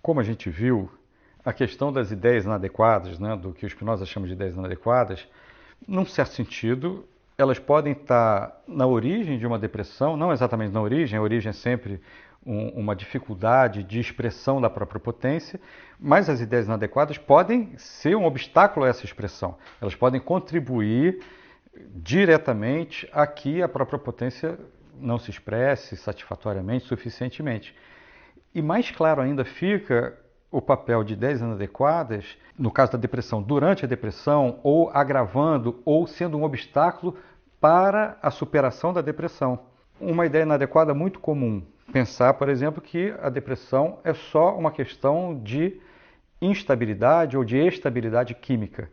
Como a gente viu, a questão das ideias inadequadas, né, do que o Spinoza chama de ideias inadequadas, num certo sentido, elas podem estar na origem de uma depressão, não exatamente na origem, a origem é sempre uma dificuldade de expressão da própria potência, mas as ideias inadequadas podem ser um obstáculo a essa expressão. Elas podem contribuir diretamente a que a própria potência não se expresse satisfatoriamente, suficientemente. E mais claro ainda fica o papel de ideias inadequadas, no caso da depressão, durante a depressão, ou agravando, ou sendo um obstáculo para a superação da depressão. Uma ideia inadequada muito comum, pensar, por exemplo, que a depressão é só uma questão de instabilidade ou de estabilidade química.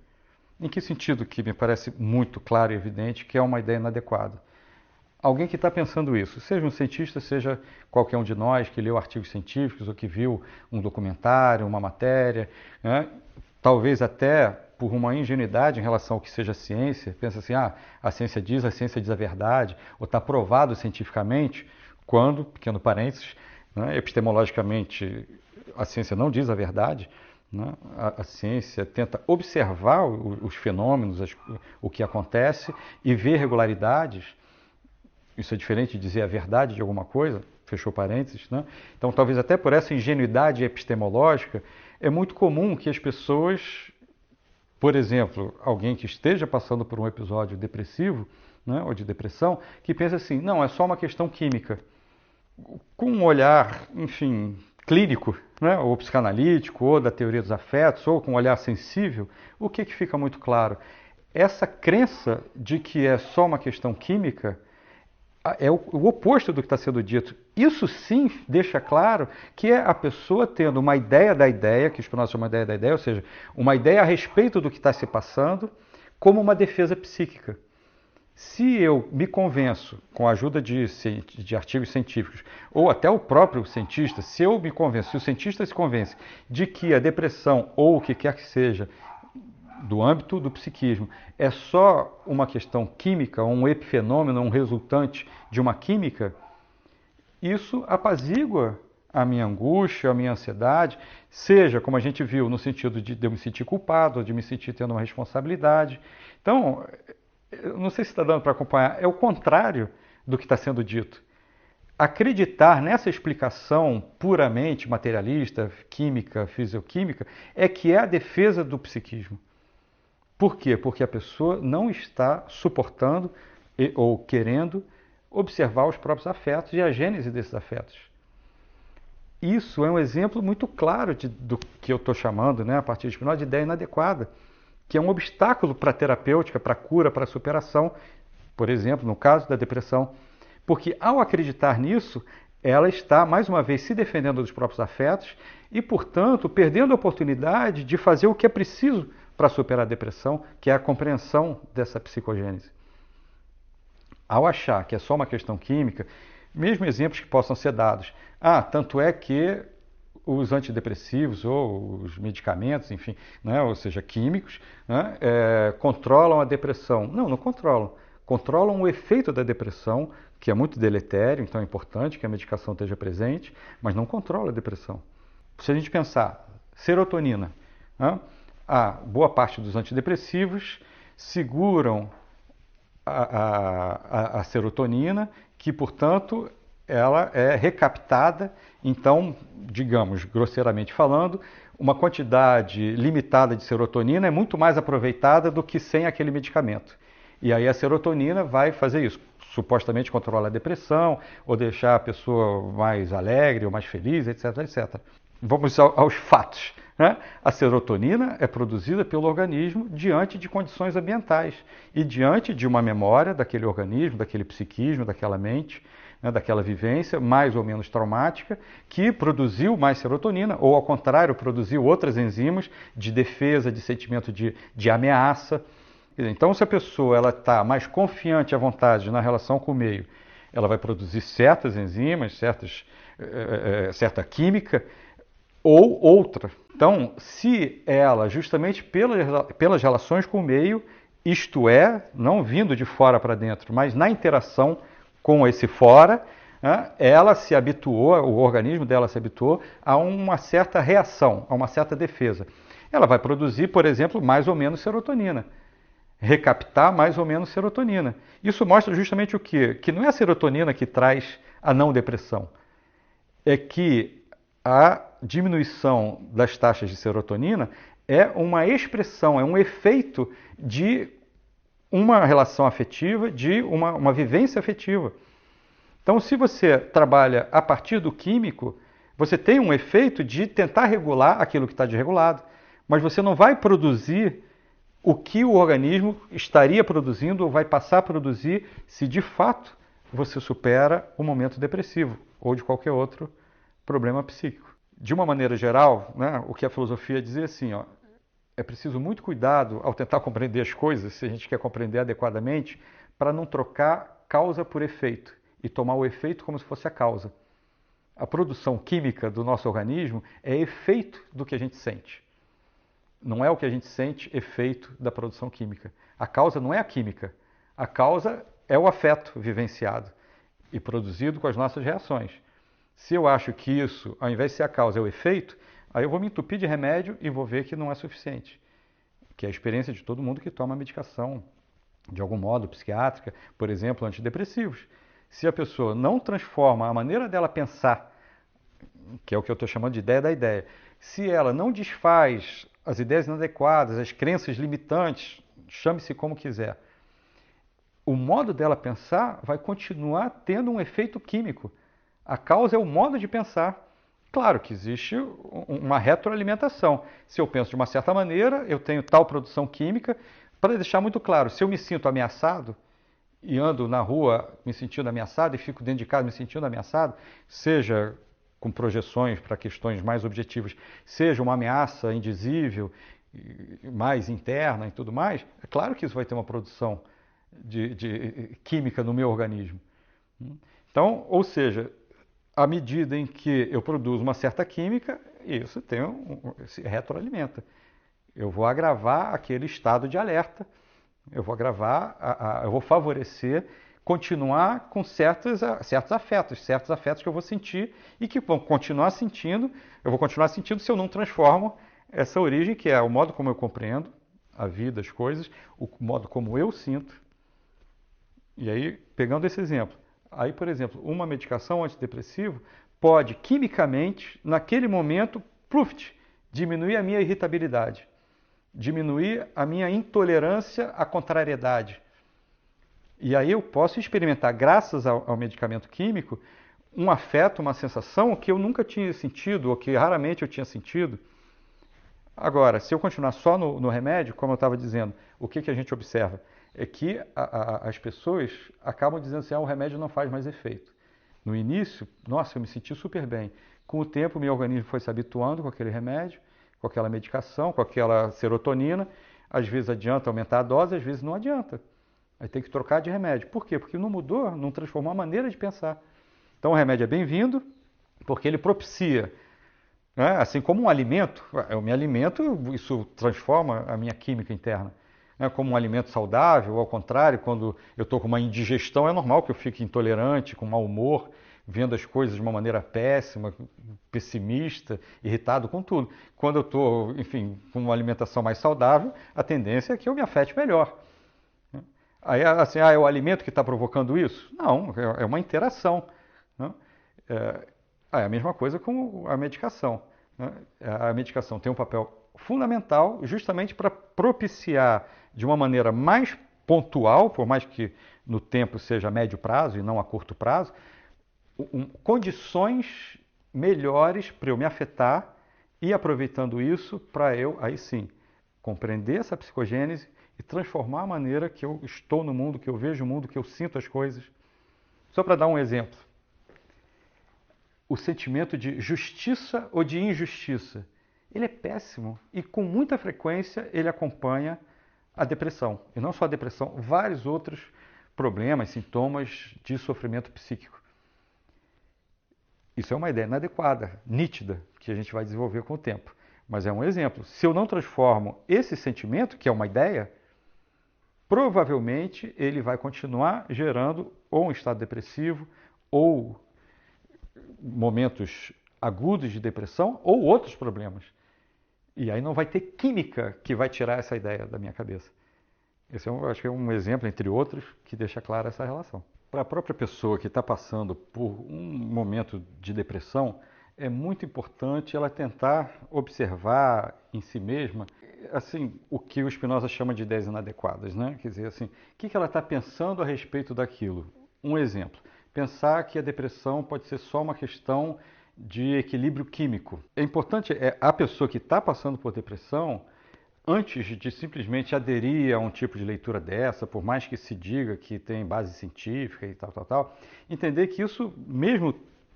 Em que sentido que me parece muito claro e evidente que é uma ideia inadequada? Alguém que está pensando isso, seja um cientista, seja qualquer um de nós que leu artigos científicos ou que viu um documentário, uma matéria, né? Talvez até por uma ingenuidade em relação ao que seja ciência, pensa assim, a ciência diz a verdade, ou está provado cientificamente, quando, pequeno parênteses, né, epistemologicamente a ciência não diz a verdade, né? A ciência tenta observar os fenômenos, o que acontece e ver regularidades. Isso é diferente de dizer a verdade de alguma coisa, fechou parênteses, né? Então, talvez até por essa ingenuidade epistemológica, é muito comum que as pessoas, por exemplo, alguém que esteja passando por um episódio depressivo, né, ou de depressão, que pense assim, não, é só uma questão química. Com um olhar, enfim, clínico, né, ou psicanalítico, ou da teoria dos afetos, ou com um olhar sensível, o que fica muito claro? Essa crença de que é só uma questão química é o oposto do que está sendo dito. Isso sim deixa claro que é a pessoa tendo uma ideia da ideia, que os Spinoza chamam de ideia da ideia, ou seja, uma ideia a respeito do que está se passando, como uma defesa psíquica. Se eu me convenço, com a ajuda de artigos científicos, ou até o próprio cientista, se eu me convenço, se o cientista se convence de que a depressão, ou o que quer que seja, do âmbito do psiquismo, é só uma questão química, um epifenômeno, um resultante de uma química, isso apazigua a minha angústia, a minha ansiedade, seja, como a gente viu, no sentido de eu me sentir culpado, de me sentir tendo uma responsabilidade. Então, eu não sei se está dando para acompanhar, é o contrário do que está sendo dito. Acreditar nessa explicação puramente materialista, química, fisioquímica, é que é a defesa do psiquismo. Por quê? Porque a pessoa não está suportando ou querendo observar os próprios afetos e a gênese desses afetos. Isso é um exemplo muito claro do que eu estou chamando, né, a partir de Spinoza, de ideia inadequada, que é um obstáculo para a terapêutica, para a cura, para a superação, por exemplo, no caso da depressão. Porque ao acreditar nisso, ela está, mais uma vez, se defendendo dos próprios afetos e, portanto, perdendo a oportunidade de fazer o que é preciso para superar a depressão, que é a compreensão dessa psicogênese. Ao achar que é só uma questão química, mesmo exemplos que possam ser dados. Tanto é que os antidepressivos ou os medicamentos, enfim, né, ou seja, químicos, né, controlam a depressão. Não controlam. Controlam o efeito da depressão, que é muito deletério, então é importante que a medicação esteja presente, mas não controla a depressão. Se a gente pensar, serotonina, né, boa parte dos antidepressivos seguram a serotonina, que, portanto, ela é recaptada. Então, digamos, grosseiramente falando, uma quantidade limitada de serotonina é muito mais aproveitada do que sem aquele medicamento. E aí a serotonina vai fazer isso, supostamente controlar a depressão, ou deixar a pessoa mais alegre ou mais feliz, etc, etc. Vamos aos fatos, né? A serotonina é produzida pelo organismo diante de condições ambientais e diante de uma memória daquele organismo, daquele psiquismo, daquela mente, né, daquela vivência mais ou menos traumática, que produziu mais serotonina, ou ao contrário, produziu outras enzimas de defesa, de sentimento de ameaça. Então, se a pessoa está mais confiante à vontade na relação com o meio, ela vai produzir certas enzimas, certa química, ou outra. Então, se ela, justamente pelas relações com o meio, isto é, não vindo de fora para dentro, mas na interação com esse fora, ela se habituou, o organismo dela se habituou a uma certa reação, a uma certa defesa. Ela vai produzir, por exemplo, mais ou menos serotonina. Recaptar mais ou menos serotonina. Isso mostra justamente o quê? Que não é a serotonina que traz a não depressão. É que a diminuição das taxas de serotonina é uma expressão, é um efeito de uma relação afetiva, de uma vivência afetiva. Então, se você trabalha a partir do químico, você tem um efeito de tentar regular aquilo que está desregulado, mas você não vai produzir o que o organismo estaria produzindo ou vai passar a produzir se de fato você supera o momento depressivo ou de qualquer outro problema psíquico. De uma maneira geral, né, o que a filosofia dizia assim, ó, é preciso muito cuidado ao tentar compreender as coisas, se a gente quer compreender adequadamente, para não trocar causa por efeito e tomar o efeito como se fosse a causa. A produção química do nosso organismo é efeito do que a gente sente. Não é o que a gente sente efeito da produção química. A causa não é a química. A causa é o afeto vivenciado e produzido com as nossas reações. Se eu acho que isso, ao invés de ser a causa, é o efeito, aí eu vou me entupir de remédio e vou ver que não é suficiente. Que é a experiência de todo mundo que toma medicação, de algum modo, psiquiátrica, por exemplo, antidepressivos. Se a pessoa não transforma a maneira dela pensar, que é o que eu estou chamando de ideia da ideia, se ela não desfaz as ideias inadequadas, as crenças limitantes, chame-se como quiser, o modo dela pensar vai continuar tendo um efeito químico. A causa é o modo de pensar. Claro que existe uma retroalimentação. Se eu penso de uma certa maneira, eu tenho tal produção química. Para deixar muito claro, se eu me sinto ameaçado e ando na rua me sentindo ameaçado e fico dentro de casa me sentindo ameaçado, seja com projeções para questões mais objetivas, seja uma ameaça indizível, mais interna e tudo mais, é claro que isso vai ter uma produção de química no meu organismo. Então, ou seja, à medida em que eu produzo uma certa química, isso se retroalimenta. Eu vou agravar aquele estado de alerta, eu vou agravar, eu vou favorecer, continuar com certos afetos que eu vou sentir e que vão continuar sentindo, eu vou continuar sentindo se eu não transformo essa origem, que é o modo como eu compreendo a vida, as coisas, o modo como eu sinto. E aí, pegando esse exemplo, aí, por exemplo, uma medicação antidepressiva pode, quimicamente, naquele momento, diminuir a minha irritabilidade, diminuir a minha intolerância à contrariedade. E aí eu posso experimentar, graças ao medicamento químico, um afeto, uma sensação que eu nunca tinha sentido, ou que raramente eu tinha sentido. Agora, se eu continuar só no remédio, como eu estava dizendo, o que a gente observa? É que as pessoas acabam dizendo assim, o remédio não faz mais efeito. No início, nossa, eu me senti super bem. Com o tempo, meu organismo foi se habituando com aquele remédio, com aquela medicação, com aquela serotonina. Às vezes adianta aumentar a dose, às vezes não adianta. Aí tem que trocar de remédio. Por quê? Porque não mudou, não transformou a maneira de pensar. Então o remédio é bem-vindo, porque ele propicia, né? Assim como um alimento, eu me alimento, isso transforma a minha química interna. Como um alimento saudável, ao contrário, quando eu estou com uma indigestão, é normal que eu fique intolerante, com mau humor, vendo as coisas de uma maneira péssima, pessimista, irritado com tudo. Quando eu estou, enfim, com uma alimentação mais saudável, a tendência é que eu me afete melhor. Aí, assim, é o alimento que está provocando isso? Não, é uma interação. Né? É a mesma coisa com a medicação. Né? A medicação tem um papel fundamental justamente para propiciar de uma maneira mais pontual, por mais que no tempo seja a médio prazo e não a curto prazo, condições melhores para eu me afetar e aproveitando isso para eu, aí sim, compreender essa psicogênese e transformar a maneira que eu estou no mundo, que eu vejo o mundo, que eu sinto as coisas. Só para dar um exemplo. O sentimento de justiça ou de injustiça, ele é péssimo e com muita frequência ele acompanha a depressão. E não só a depressão, vários outros problemas, sintomas de sofrimento psíquico. Isso é uma ideia inadequada, nítida, que a gente vai desenvolver com o tempo. Mas é um exemplo. Se eu não transformo esse sentimento, que é uma ideia, provavelmente ele vai continuar gerando ou um estado depressivo ou momentos agudos de depressão ou outros problemas. E aí não vai ter química que vai tirar essa ideia da minha cabeça. Esse acho que é um exemplo, entre outros, que deixa clara essa relação. Para a própria pessoa que está passando por um momento de depressão, é muito importante ela tentar observar em si mesma, assim, o que o Spinoza chama de ideias inadequadas, né? Quer dizer, assim, o que ela está pensando a respeito daquilo? Um exemplo, pensar que a depressão pode ser só uma questão de equilíbrio químico. É importante a pessoa que está passando por depressão, antes de simplesmente aderir a um tipo de leitura dessa, por mais que se diga que tem base científica e tal, entender que isso, mesmo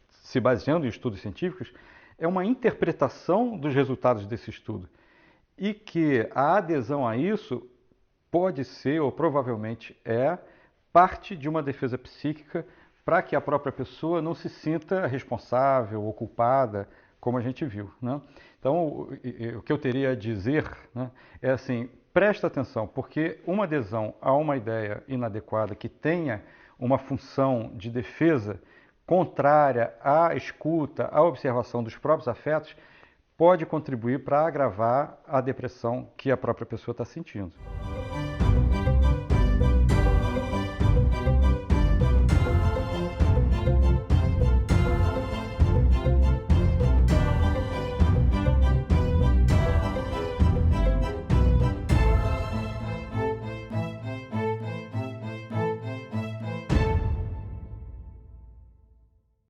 se baseando em estudos científicos, é uma interpretação dos resultados desse estudo. E que a adesão a isso pode ser, ou provavelmente é, parte de uma defesa psíquica para que a própria pessoa não se sinta responsável ou culpada, como a gente viu, né? Então, o que eu teria a dizer, né, é assim, presta atenção, porque uma adesão a uma ideia inadequada que tenha uma função de defesa contrária à escuta, à observação dos próprios afetos, pode contribuir para agravar a depressão que a própria pessoa está sentindo.